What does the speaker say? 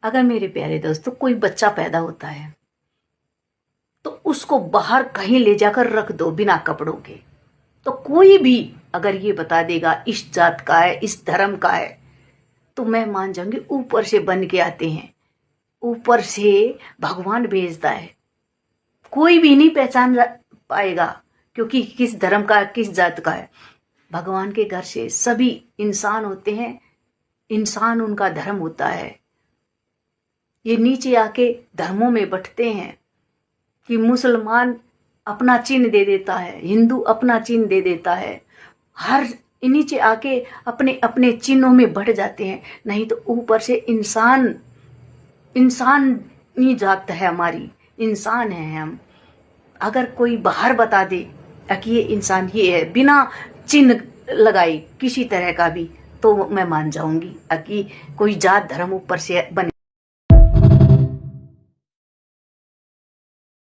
अगर मेरे प्यारे दोस्तों कोई बच्चा पैदा होता है तो उसको बाहर कहीं ले जाकर रख दो बिना कपड़ों के, तो कोई भी अगर ये बता देगा इस जात का है, इस धर्म का है, तो मैं मान जाऊंगी ऊपर से बन के आते हैं, ऊपर से भगवान भेजता है। कोई भी नहीं पहचान पाएगा क्योंकि किस धर्म का किस जात का है। भगवान के घर से सभी इंसान होते हैं, इंसान उनका धर्म होता है। ये नीचे आके धर्मों में बंटते हैं कि मुसलमान अपना चिन्ह दे देता है, हिंदू अपना चिन्ह दे देता है, हर नीचे आके अपने अपने चिन्हों में बढ़ जाते हैं। नहीं तो ऊपर से इंसानी जात है हमारी, इंसान है हम। अगर कोई बाहर बता दे कि ये इंसान ये है बिना चिन्ह लगाए किसी तरह का भी, तो मैं मान जाऊंगी कि कोई जात धर्म ऊपर से बने।